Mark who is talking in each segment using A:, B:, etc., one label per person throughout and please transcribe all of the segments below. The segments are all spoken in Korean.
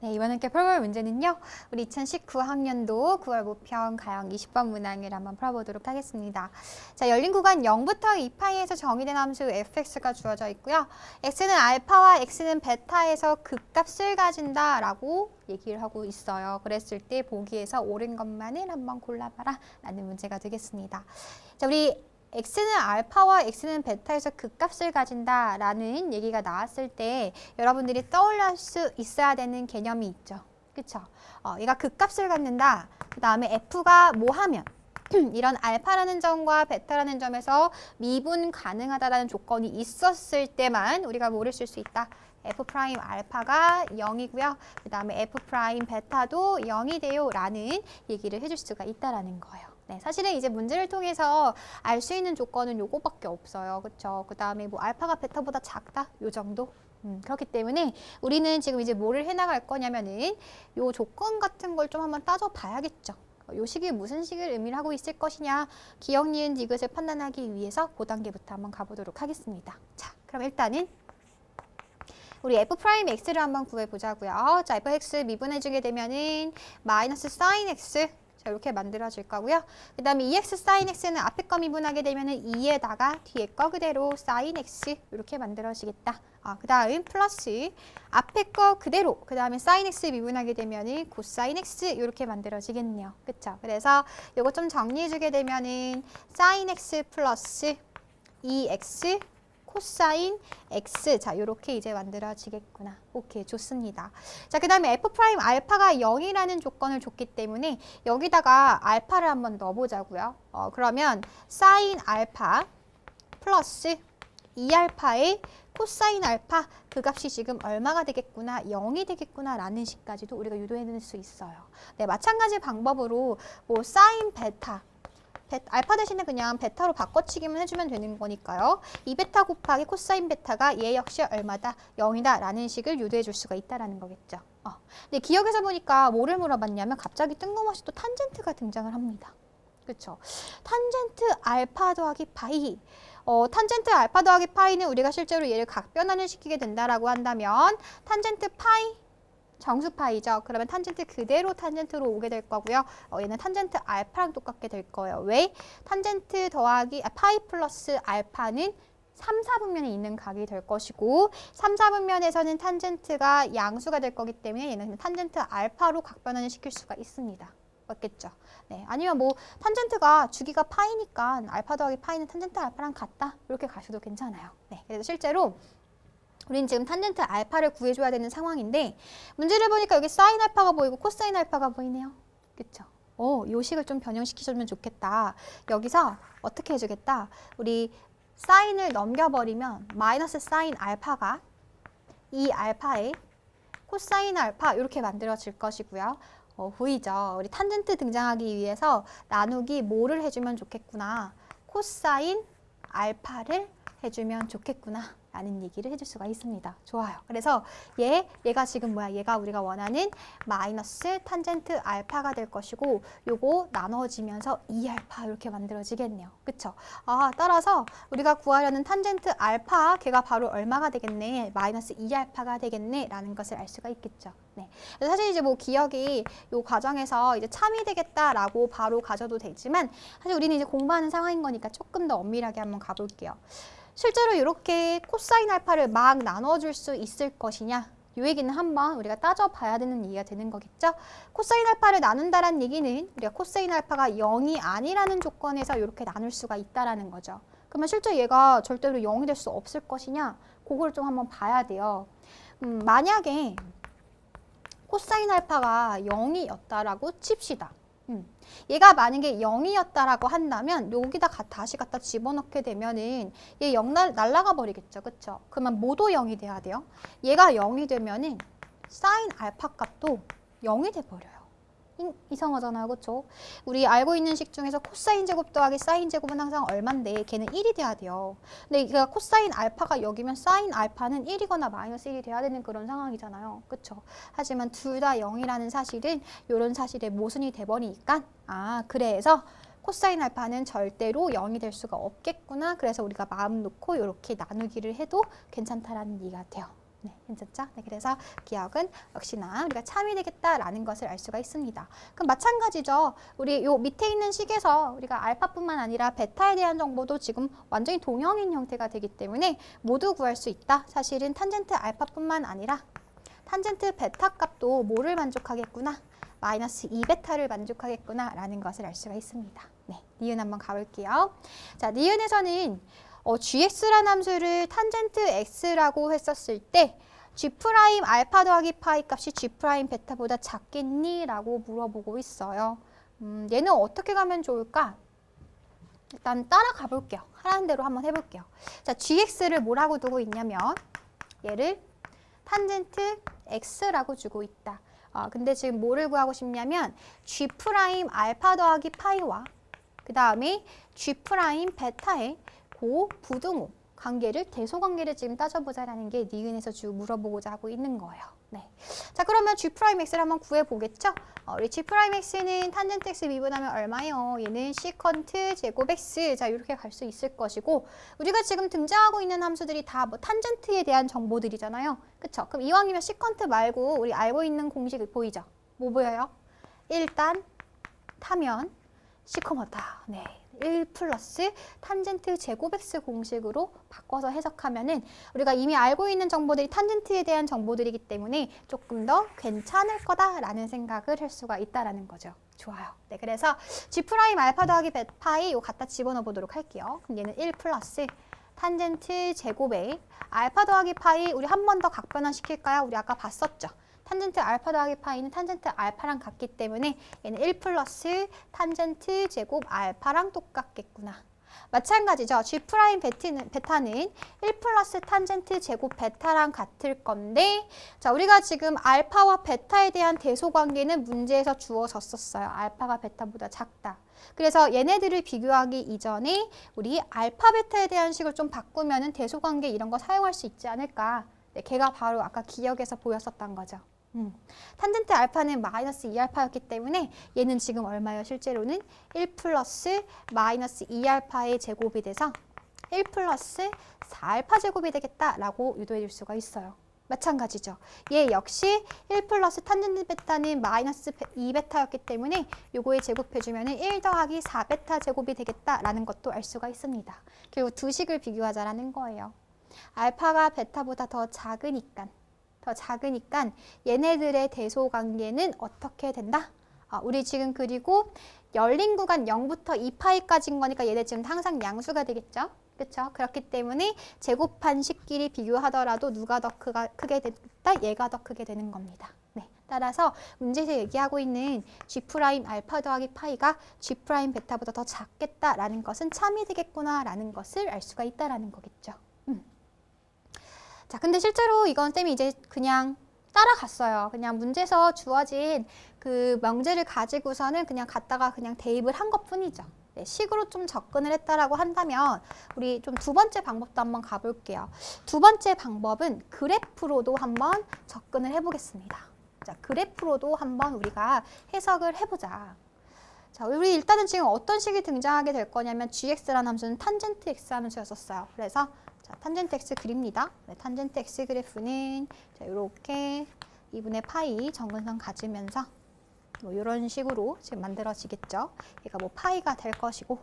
A: 네, 이번 함께 풀어볼 문제는요. 우리 2019학년도 9월 모평 가형 20번 문항을 한번 풀어보도록 하겠습니다. 자, 열린 구간 0부터 2파이에서 정의된 함수 fx가 주어져 있고요. x는 알파와 x는 베타에서 극값을 가진다라고 얘기를 하고 있어요. 그랬을 때 보기에서 옳은 것만을 한번 골라봐라 라는 문제가 되겠습니다. 자, 우리 x는 알파와 x는 베타에서 극값을 가진다라는 얘기가 나왔을 때 여러분들이 떠올릴 수 있어야 되는 개념이 있죠. 그쵸? 얘가 극값을 갖는다. 그 다음에 f가 뭐 하면 이런 알파라는 점과 베타라는 점에서 미분 가능하다라는 조건이 있었을 때만 우리가 뭐를 쓸 수 있다. f 프라임 알파가 0이고요. 그 다음에 f 프라임 베타도 0이 돼요 라는 얘기를 해줄 수가 있다라는 거예요. 네, 사실은 이제 문제를 통해서 알 수 있는 조건은 요거밖에 없어요. 그쵸? 그 다음에 뭐 알파가 베타보다 작다? 요 정도? 그렇기 때문에 우리는 지금 이제 뭐를 해나갈 거냐면은 요 조건 같은 걸 좀 한번 따져봐야겠죠. 요 식이 무슨 식을 의미를 하고 있을 것이냐, 기억, 니은, 디귿을 판단하기 위해서 그 단계부터 한번 가보도록 하겠습니다. 자, 그럼 일단은 우리 f'x를 한번 구해보자고요. 자, fx 미분해주게 되면은 마이너스 sin x 자, 이렇게 만들어질 거고요. 그 다음에 2x sin x는 앞에 거 미분하게 되면은 2에다가 뒤에 거 그대로 sin x 이렇게 만들어지겠다. 그 다음 플러스 앞에 거 그대로 그 다음에 sin x 미분하게 되면은 cosine x 이렇게 만들어지겠네요. 그쵸? 그래서 요거 좀 정리해주게 되면은 sin x 플러스 2x 코사인 x 자 요렇게 이제 만들어지겠구나. 오케이, 좋습니다. 자, 그 다음에 f 프라임 알파가 0이라는 조건을 줬기 때문에 여기다가 알파를 한번 넣어보자고요. 그러면 사인 알파 플러스 2알파의 코사인 알파 그 값이 지금 얼마가 되겠구나, 0이 되겠구나 라는 식까지도 우리가 유도해낼 수 있어요. 네, 마찬가지 방법으로 뭐 사인 베타 알파 대신에 그냥 베타로 바꿔치기만 해주면 되는 거니까요. 2베타 곱하기 코사인 베타가 얘 역시 얼마다? 0이다 라는 식을 유도해 줄 수가 있다라는 거겠죠. 근데 기억에서 보니까 뭐를 물어봤냐면 갑자기 뜬금없이 또 탄젠트가 등장을 합니다. 그쵸? 탄젠트 알파 더하기 파이. 탄젠트 알파 더하기 파이는 우리가 실제로 얘를 각변환을 시키게 된다라고 한다면 탄젠트 파이 정수파이죠. 그러면 탄젠트 그대로 탄젠트로 오게 될 거고요. 얘는 탄젠트 알파랑 똑같게 될 거예요. 왜? 탄젠트 더하기 파이 플러스 알파는 3, 4분면에 있는 각이 될 것이고 3, 4분면에서는 탄젠트가 양수가 될 거기 때문에 얘는 탄젠트 알파로 각변환을 시킬 수가 있습니다. 맞겠죠? 네. 아니면 뭐 탄젠트가 주기가 파이니까 알파 더하기 파이는 탄젠트 알파랑 같다. 이렇게 가셔도 괜찮아요. 네. 그래서 실제로 우린 지금 탄젠트 알파를 구해줘야 되는 상황인데 문제를 보니까 여기 사인 알파가 보이고 코사인 알파가 보이네요. 그쵸? 요 식을 좀 변형시키시면 좋겠다. 여기서 어떻게 해주겠다? 우리 사인을 넘겨버리면 마이너스 사인 알파가 이 알파의 코사인 알파 이렇게 만들어질 것이고요. 보이죠? 우리 탄젠트 등장하기 위해서 나누기 뭐를 해주면 좋겠구나. 코사인 알파를 해주면 좋겠구나 라는 얘기를 해줄 수가 있습니다. 좋아요. 그래서 얘가 지금 뭐야? 얘가 우리가 원하는 마이너스 탄젠트 알파가 될 것이고 요거 나눠지면서 2알파 이렇게 만들어지겠네요. 그쵸? 따라서 우리가 구하려는 탄젠트 알파 걔가 바로 얼마가 되겠네? 마이너스 2알파가 되겠네 라는 것을 알 수가 있겠죠. 네. 사실 이제 뭐 기억이 요 과정에서 이제 참이 되겠다라고 바로 가져도 되지만 사실 우리는 이제 공부하는 상황인 거니까 조금 더 엄밀하게 한번 가볼게요. 실제로 이렇게 코사인 알파를 막 나눠줄 수 있을 것이냐? 이 얘기는 한번 우리가 따져봐야 되는 얘기가 되는 거겠죠? 코사인 알파를 나눈다는 얘기는 우리가 코사인 알파가 0이 아니라는 조건에서 이렇게 나눌 수가 있다라는 거죠. 그러면 실제 얘가 절대로 0이 될 수 없을 것이냐? 그걸 좀 한번 봐야 돼요. 만약에 코사인 알파가 0이었다라고 칩시다. 얘가 만약에 0이었다라고 한다면 여기다 다시 갖다 집어넣게 되면은 얘 0 날아가 버리겠죠. 그쵸? 그러면 뭐도 0이 돼야 돼요. 얘가 0이 되면은 사인 알파 값도 0이 돼 버려요. 이상하잖아요. 그쵸? 우리 알고 있는 식 중에서 코사인 제곱 더하기 사인 제곱은 항상 얼만데 걔는 1이 돼야 돼요. 근데 얘가 코사인 알파가 여기면 사인 알파는 1이거나 마이너스 1이 돼야 되는 그런 상황이잖아요. 그쵸? 하지만 둘 다 0이라는 사실은 이런 사실의 모순이 돼버리니까 그래서 코사인 알파는 절대로 0이 될 수가 없겠구나. 그래서 우리가 마음 놓고 이렇게 나누기를 해도 괜찮다라는 얘기가 돼요. 네, 괜찮죠? 네, 그래서 기억은 역시나 우리가 참이 되겠다라는 것을 알 수가 있습니다. 그럼 마찬가지죠. 우리 요 밑에 있는 식에서 우리가 알파뿐만 아니라 베타에 대한 정보도 지금 완전히 동형인 형태가 되기 때문에 모두 구할 수 있다. 사실은 탄젠트 알파뿐만 아니라 탄젠트 베타 값도 뭐를 만족하겠구나? 마이너스 2베타를 만족하겠구나 라는 것을 알 수가 있습니다. 네, 니은 한번 가볼게요. 자, 니은에서는 gx라는 함수를 탄젠트 x라고 했었을 때 g' 알파 더하기 파이 값이 g' 베타보다 작겠니? 라고 물어보고 있어요. 얘는 어떻게 가면 좋을까? 일단 따라가 볼게요. 하라는 대로 한번 해볼게요. 자, gx를 뭐라고 두고 있냐면 얘를 탄젠트 x라고 주고 있다. 근데 지금 뭐를 구하고 싶냐면 g' 알파 더하기 파이와 그 다음에 g' 베타의 그 부등호 관계를 대소관계를 지금 따져보자라는 게 니은에서 지금 물어보고자 하고 있는 거예요. 네. 자, 그러면 G'X를 한번 구해보겠죠? 우리 G'X는 탄젠트 X 미분하면 얼마예요? 얘는 시컨트 제곱 X. 자, 이렇게 갈 수 있을 것이고 우리가 지금 등장하고 있는 함수들이 다 뭐 탄젠트에 대한 정보들이잖아요. 그쵸? 그럼 이왕이면 시컨트 말고 우리 알고 있는 공식 보이죠? 뭐 보여요? 일단 타면 시커멓다. 네. 1 플러스 탄젠트 제곱 x 공식으로 바꿔서 해석하면은 우리가 이미 알고 있는 정보들이 탄젠트에 대한 정보들이기 때문에 조금 더 괜찮을 거다라는 생각을 할 수가 있다라는 거죠. 좋아요. 네, 그래서 g' 알파 더하기 파이 이거 갖다 집어넣어 보도록 할게요. 그럼 얘는 1 플러스 탄젠트 제곱에 알파 더하기 파이 우리 한 번 더 각변화 시킬까요? 우리 아까 봤었죠. 탄젠트 알파 더하기 파이는 탄젠트 알파랑 같기 때문에 얘는 1 플러스 탄젠트 제곱 알파랑 똑같겠구나. 마찬가지죠. G' 베타는 1 플러스 탄젠트 제곱 베타랑 같을 건데 자, 우리가 지금 알파와 베타에 대한 대소관계는 문제에서 주어졌었어요. 알파가 베타보다 작다. 그래서 얘네들을 비교하기 이전에 우리 알파 베타에 대한 식을 좀 바꾸면은 대소관계 이런 거 사용할 수 있지 않을까. 네, 걔가 바로 아까 기억에서 보였었던 거죠. 탄젠트 알파는 마이너스 2알파였기 때문에 얘는 지금 얼마예요? 실제로는 1 플러스 마이너스 2알파의 제곱이 돼서 1 플러스 4알파 제곱이 되겠다라고 유도해 줄 수가 있어요. 마찬가지죠. 얘 역시 1 플러스 탄젠트 베타는 마이너스 2베타였기 때문에 요거에 제곱해주면 1 더하기 4베타 제곱이 되겠다라는 것도 알 수가 있습니다. 결국 두 식을 비교하자라는 거예요. 알파가 베타보다 더 작으니까 얘네들의 대소관계는 어떻게 된다? 우리 지금 그리고 열린 구간 0부터 2파이까지인 거니까 얘네 지금 항상 양수가 되겠죠? 그렇죠? 그렇기 때문에 제곱한 식끼리 비교하더라도 누가 더 크게 됐다? 얘가 더 크게 되는 겁니다. 네. 따라서 문제에서 얘기하고 있는 G' 알파 더하기 파이가 G' 베타보다 더 작겠다라는 것은 참이 되겠구나라는 것을 알 수가 있다라는 거겠죠. 자, 근데 실제로 이건 쌤이 이제 그냥 따라갔어요. 그냥 문제에서 주어진 그 명제를 가지고서는 그냥 갖다가 그냥 대입을 한 것뿐이죠. 네, 식으로 좀 접근을 했다라고 한다면 우리 좀 두 번째 방법도 한번 가볼게요. 두 번째 방법은 그래프로도 한번 접근을 해보겠습니다. 자, 그래프로도 한번 우리가 해석을 해보자. 자, 우리 일단은 지금 어떤 식이 등장하게 될 거냐면 gx라는 함수는 탄젠트 x 함수였었어요. 그래서 자, 탄젠트 x 그립니다. 네, 탄젠트 x 그래프는 자, 이렇게 2분의 파이 정근선 가지면서 뭐 이런 식으로 지금 만들어지겠죠. 얘가 뭐 파이가 될 것이고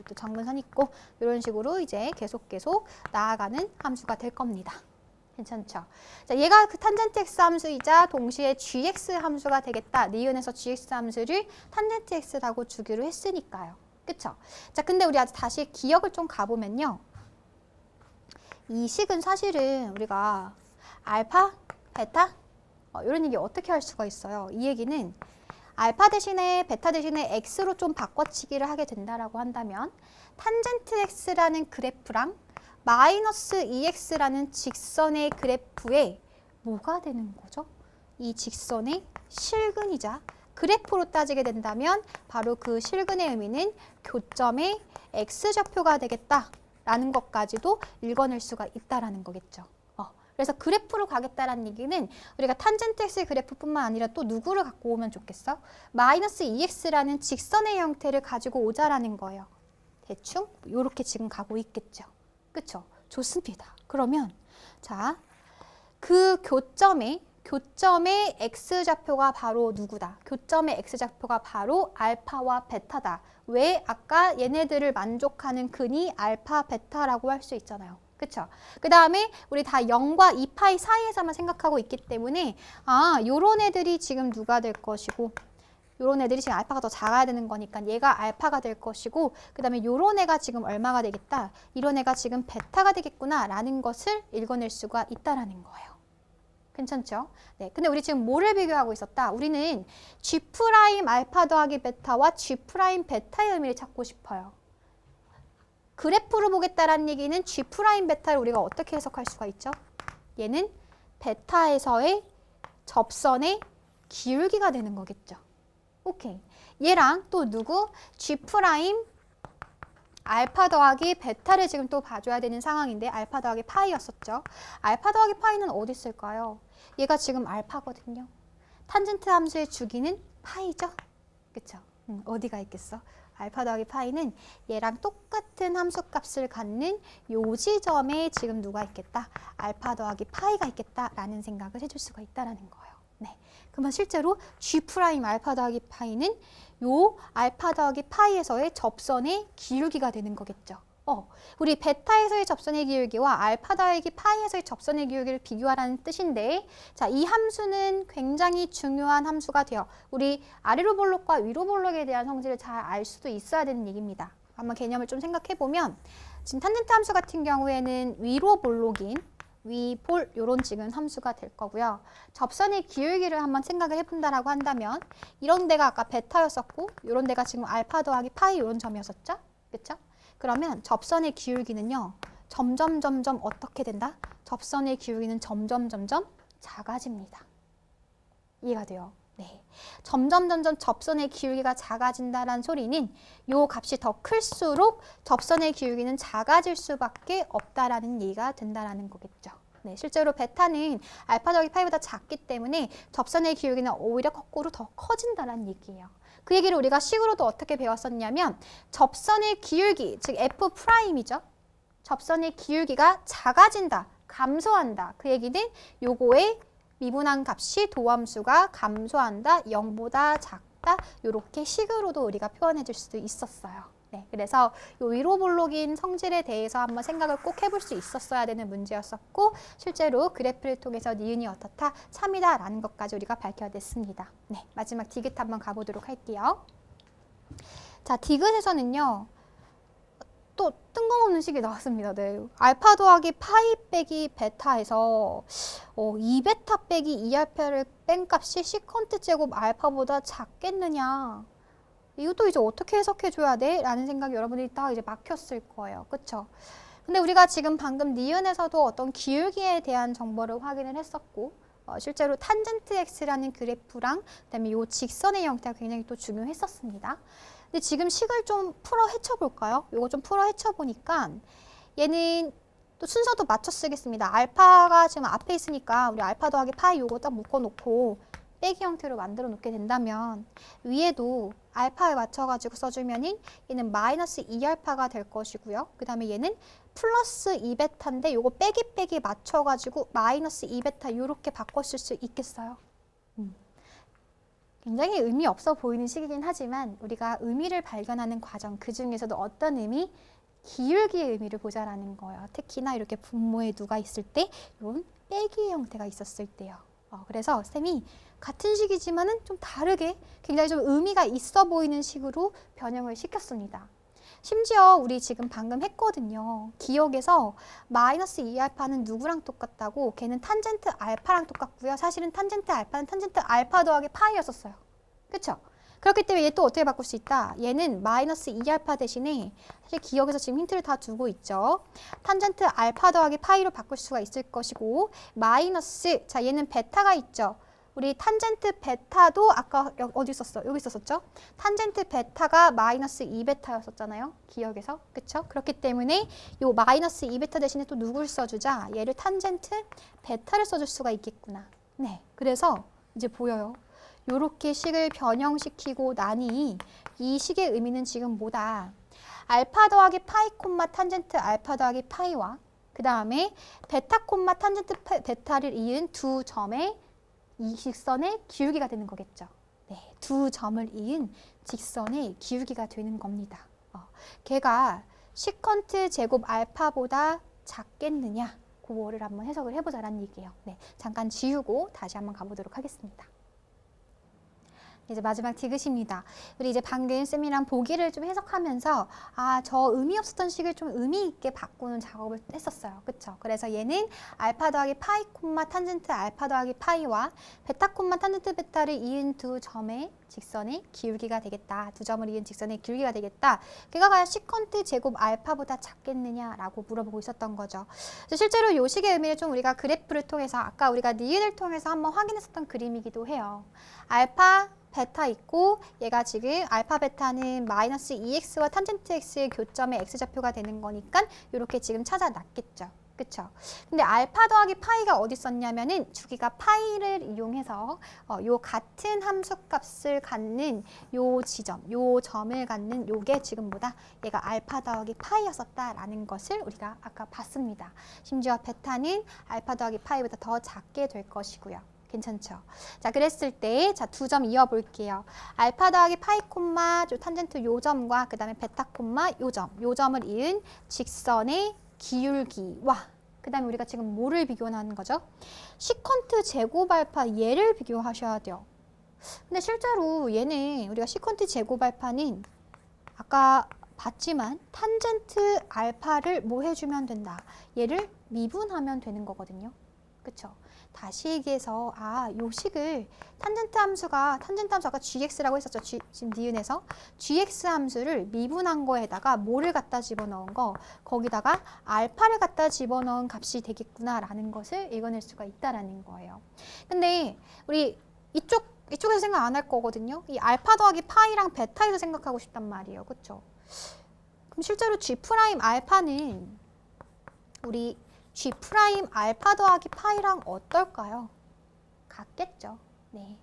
A: 또 정근선 있고 이런 식으로 이제 계속 나아가는 함수가 될 겁니다. 괜찮죠? 자, 얘가 그 탄젠트 x 함수이자 동시에 gx 함수가 되겠다. 니은에서 gx 함수를 탄젠트 x라고 주기로 했으니까요. 그쵸? 자, 근데 우리 아직 다시 기억을 좀 가보면요. 이 식은 사실은 우리가 알파, 베타 이런 얘기 어떻게 할 수가 있어요. 이 얘기는 알파 대신에 베타 대신에 x로 좀 바꿔치기를 하게 된다라고 한다면 탄젠트 x라는 그래프랑 마이너스 2x라는 직선의 그래프에 뭐가 되는 거죠? 이 직선의 실근이자 그래프로 따지게 된다면 바로 그 실근의 의미는 교점의 x좌표가 되겠다라는 것까지도 읽어낼 수가 있다라는 거겠죠. 그래서 그래프로 가겠다라는 얘기는 우리가 탄젠트 x 그래프뿐만 아니라 또 누구를 갖고 오면 좋겠어? 마이너스 2x라는 직선의 형태를 가지고 오자라는 거예요. 대충 이렇게 지금 가고 있겠죠. 그쵸? 좋습니다. 그러면 자, 그 교점의 x좌표가 바로 누구다? 교점의 x좌표가 바로 알파와 베타다. 왜? 아까 얘네들을 만족하는 근이 알파, 베타라고 할 수 있잖아요. 그쵸? 그 다음에 우리 다 0과 2파이 사이에서만 생각하고 있기 때문에 요런 애들이 지금 누가 될 것이고 요런 애들이 지금 알파가 더 작아야 되는 거니까 얘가 알파가 될 것이고 그 다음에 요런 애가 지금 얼마가 되겠다? 이런 애가 지금 베타가 되겠구나 라는 것을 읽어낼 수가 있다라는 거예요. 괜찮죠? 네, 근데 우리 지금 뭐를 비교하고 있었다? 우리는 G' 알파 더하기 베타와 G' 베타의 의미를 찾고 싶어요. 그래프로 보겠다라는 얘기는 G' 베타를 우리가 어떻게 해석할 수가 있죠? 얘는 베타에서의 접선의 기울기가 되는 거겠죠. 오케이. 얘랑 또 누구? G' 알파 더하기 베타를 지금 또 봐줘야 되는 상황인데 알파 더하기 파이였었죠. 알파 더하기 파이는 어디 있을까요? 얘가 지금 알파거든요. 탄젠트 함수의 주기는 파이죠. 그쵸? 어디가 있겠어? 알파 더하기 파이는 얘랑 똑같은 함수값을 갖는 요 지점에 지금 누가 있겠다? 알파 더하기 파이가 있겠다라는 생각을 해줄 수가 있다라는 거예요. 네. 그러면 실제로 G' 알파 더하기 파이는 요 알파 더하기 파이에서의 접선의 기울기가 되는 거겠죠. 우리 베타에서의 접선의 기울기와 알파 더하기 파이에서의 접선의 기울기를 비교하라는 뜻인데 자, 이 함수는 굉장히 중요한 함수가 돼요. 우리 아래로 볼록과 위로 볼록에 대한 성질을 잘 알 수도 있어야 되는 얘기입니다. 한번 개념을 좀 생각해 보면 지금 탄젠트 함수 같은 경우에는 위로 볼록인 위볼 요런 지금 함수가 될 거고요. 접선의 기울기를 한번 생각을 해본다라고 한다면 이런 데가 아까 베타였었고 이런 데가 지금 알파 더하기 파이 이런 점이었었죠? 그렇죠? 그러면 접선의 기울기는요. 점점 어떻게 된다? 접선의 기울기는 점점 작아집니다. 이해가 돼요? 네. 점점 접선의 기울기가 작아진다는 소리는 요 값이 더 클수록 접선의 기울기는 작아질 수밖에 없다라는 얘기가 된다라는 거겠죠. 네, 실제로 베타는 알파 더하기 파이보다 작기 때문에 접선의 기울기는 오히려 거꾸로 더 커진다는 얘기예요. 그 얘기를 우리가 식으로도 어떻게 배웠었냐면 접선의 기울기, 즉 F'이죠. 접선의 기울기가 작아진다, 감소한다. 그 얘기는 요거의 미분한 값이 도함수가 감소한다, 0보다 작다 이렇게 식으로도 우리가 표현해 줄 수도 있었어요. 네, 그래서 요 위로 볼록인 성질에 대해서 한번 생각을 꼭 해볼 수 있었어야 되는 문제였었고 실제로 그래프를 통해서 니은이 어떻다, 참이다 라는 것까지 우리가 밝혀냈습니다. 네, 마지막 디귿 한번 가보도록 할게요. 자, 디귿에서는요. 또 뜬금없는 식이 나왔습니다. 네. 알파 더하기 파이 빼기 베타에서 2베타 빼기 2알파를 뺀 값이 시컨트 제곱 알파보다 작겠느냐. 이것도 이제 어떻게 해석해줘야 돼? 라는 생각이 여러분들이 딱 이제 막혔을 거예요. 그쵸? 근데 우리가 지금 방금 니은에서도 어떤 기울기에 대한 정보를 확인을 했었고 실제로 탄젠트 x라는 그래프랑 그다음에 요 직선의 형태가 굉장히 또 중요했었습니다. 근데 지금 식을 좀 풀어 헤쳐볼까요? 요거 좀 풀어 헤쳐보니까 얘는 또 순서도 맞춰 쓰겠습니다. 알파가 지금 앞에 있으니까 우리 알파 더하기 파이 요거 딱 묶어놓고 빼기 형태로 만들어 놓게 된다면 위에도 알파에 맞춰가지고 써주면은 얘는 마이너스 2알파가 될 것이고요. 그 다음에 얘는 플러스 2베타인데 요거 빼기 맞춰가지고 마이너스 2베타 요렇게 바꿨을 수 있겠어요. 굉장히 의미 없어 보이는 식이긴 하지만 우리가 의미를 발견하는 과정 그 중에서도 어떤 의미? 기울기의 의미를 보자라는 거예요. 특히나 이렇게 분모에 누가 있을 때 이런 빼기의 형태가 있었을 때요. 그래서 쌤이 같은 식이지만은 좀 다르게 굉장히 좀 의미가 있어 보이는 식으로 변형을 시켰습니다. 심지어 우리 지금 방금 했거든요. 기억에서 마이너스 2알파는 누구랑 똑같다고? 걔는 탄젠트 알파랑 똑같고요. 사실은 탄젠트 알파는 탄젠트 알파 더하기 파이였었어요. 그쵸? 그렇기 때문에 얘 또 어떻게 바꿀 수 있다? 얘는 마이너스 2알파 대신에 사실 기억에서 지금 힌트를 다 두고 있죠. 탄젠트 알파 더하기 파이로 바꿀 수가 있을 것이고 마이너스, 자 얘는 베타가 있죠. 우리 탄젠트 베타도 아까 어디 있었어? 여기 있었었죠? 탄젠트 베타가 마이너스 2베타였었잖아요. 기억에서. 그쵸? 그렇기 때문에 요 마이너스 2베타 대신에 또 누굴 써주자? 얘를 탄젠트 베타를 써줄 수가 있겠구나. 네. 그래서 이제 보여요. 요렇게 식을 변형시키고 나니 이 식의 의미는 지금 뭐다? 알파 더하기 파이 콤마 탄젠트 알파 더하기 파이와 그 다음에 베타 콤마 탄젠트 베타를 이은 두 점의 이 직선의 기울기가 되는 거겠죠. 네, 두 점을 이은 직선의 기울기가 되는 겁니다. 걔가 시컨트 제곱 알파보다 작겠느냐? 그거를 한번 해석을 해보자라는 얘기예요. 네, 잠깐 지우고 다시 한번 가보도록 하겠습니다. 이제 마지막 디귿입니다. 우리 이제 방금 쌤이랑 보기를 좀 해석하면서 저 의미 없었던 식을 좀 의미 있게 바꾸는 작업을 했었어요. 그쵸? 그래서 얘는 알파 더하기 파이 콤마 탄젠트 알파 더하기 파이와 베타 콤마 탄젠트 베타를 이은 두 점의 직선의 기울기가 되겠다. 두 점을 이은 직선의 기울기가 되겠다. 걔가 과연 시컨트 제곱 알파보다 작겠느냐라고 물어보고 있었던 거죠. 그래서 실제로 요 식의 의미를 좀 우리가 그래프를 통해서 아까 우리가 니은을 통해서 한번 확인했었던 그림이기도 해요. 알파 베타 있고 얘가 지금 알파 베타는 마이너스 2x와 탄젠트 x의 교점의 x좌표가 되는 거니까 이렇게 지금 찾아놨겠죠. 그쵸? 근데 알파 더하기 파이가 어디 있었냐면은 주기가 파이를 이용해서 요 같은 함수값을 갖는 요 지점, 요 점을 갖는 요게 지금 뭐다? 얘가 알파 더하기 파이였었다라는 것을 우리가 아까 봤습니다. 심지어 베타는 알파 더하기 파이보다 더 작게 될 것이고요. 괜찮죠? 자, 그랬을 때, 자, 두 점 이어볼게요. 알파 더하기 파이 콤마 탄젠트 요 점과 그 다음에 베타 콤마 요 점을 이은 직선의 기울기와 그 다음에 우리가 지금 뭐를 비교하는 거죠? 시컨트 제곱 알파 얘를 비교하셔야 돼요. 근데 실제로 얘는 우리가 시컨트 제곱 알파는 아까 봤지만 탄젠트 알파를 뭐 해주면 된다? 얘를 미분하면 되는 거거든요. 그쵸? 다시 얘기해서 요 식을 탄젠트 함수가 아까 gx라고 했었죠. 지금 니은에서 gx 함수를 미분한 거에다가 뭐를 갖다 집어넣은 거 거기다가 알파를 갖다 집어넣은 값이 되겠구나라는 것을 읽어낼 수가 있다라는 거예요. 근데 우리 이쪽에서 생각 안 할 거거든요. 이 알파 더하기 파이랑 베타에서 생각하고 싶단 말이에요. 그렇죠? 그럼 실제로 g 프라임 알파는 우리 g 프라임 알파 더하기 파이랑 어떨까요? 같겠죠. 네.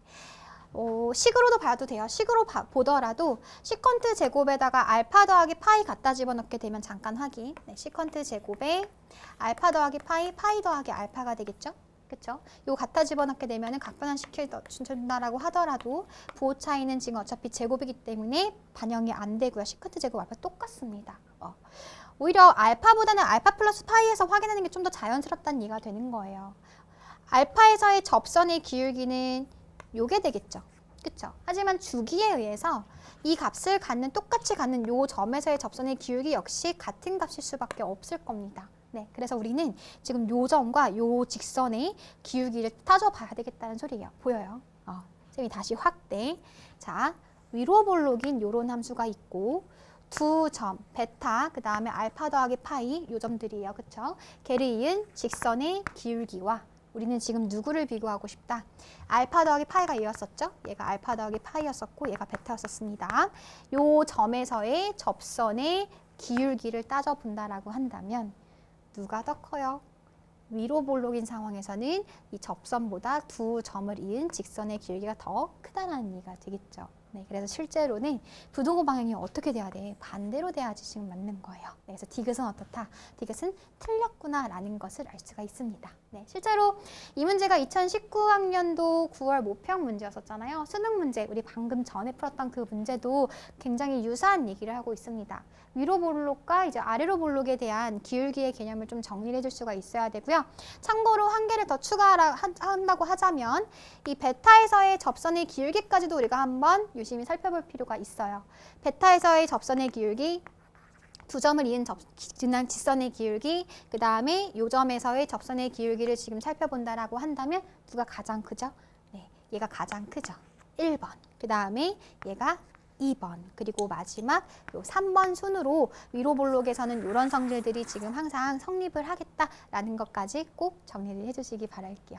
A: 식으로도 봐도 돼요. 식으로 보더라도 시컨트 제곱에다가 알파 더하기 파이 갖다 집어넣게 되면 잠깐 확인. 네, 시컨트 제곱에 알파 더하기 파이 더하기 알파가 되겠죠? 그쵸? 요 갖다 집어넣게 되면은 각변환시켜준다라고 하더라도 부호 차이는 지금 어차피 제곱이기 때문에 반영이 안 되고요. 시컨트 제곱 알파 똑같습니다. 오히려 알파보다는 알파 플러스 파이에서 확인하는 게 좀 더 자연스럽다는 이해가 되는 거예요. 알파에서의 접선의 기울기는 요게 되겠죠. 그쵸? 하지만 주기에 의해서 이 값을 똑같이 갖는 요 점에서의 접선의 기울기 역시 같은 값일 수밖에 없을 겁니다. 네, 그래서 우리는 지금 요 점과 요 직선의 기울기를 따져봐야 되겠다는 소리예요. 보여요? 쌤이 다시 확대. 자, 위로 볼록인 요런 함수가 있고 두 점, 베타, 그 다음에 알파 더하기 파이 요 점들이에요. 그쵸? 걔를 이은 직선의 기울기와 우리는 지금 누구를 비교하고 싶다? 알파 더하기 파이가 얘였었죠? 얘가 알파 더하기 파이였었고 얘가 베타였었습니다. 요 점에서의 접선의 기울기를 따져본다라고 한다면 누가 더 커요? 위로 볼록인 상황에서는 이 접선보다 두 점을 이은 직선의 기울기가 더 크다는 얘기가 되겠죠. 네, 그래서 실제로는 부등호 방향이 어떻게 돼야 돼? 반대로 돼야지 지금 맞는 거예요. 네, 그래서 디귿은 어떻다? 디귿은 틀렸구나라는 것을 알 수가 있습니다. 네, 실제로 이 문제가 2019학년도 9월 모평 문제였었잖아요. 수능 문제, 우리 방금 전에 풀었던 그 문제도 굉장히 유사한 얘기를 하고 있습니다. 위로 볼록과 이제 아래로 볼록에 대한 기울기의 개념을 좀 정리를 해줄 수가 있어야 되고요. 참고로 한 개를 더 추가한다고 하자면 이 베타에서의 접선의 기울기까지도 우리가 한번 유심히 살펴볼 필요가 있어요. 베타에서의 접선의 기울기, 두 점을 이은 직선의 기울기, 그 다음에 요 점에서의 접선의 기울기를 지금 살펴본다라고 한다면 누가 가장 크죠? 네, 얘가 가장 크죠. 1번. 그 다음에 얘가 2번. 그리고 마지막 요 3번 순으로 위로 볼록에서는 이런 성질들이 지금 항상 성립을 하겠다라는 것까지 꼭 정리를 해주시기 바랄게요.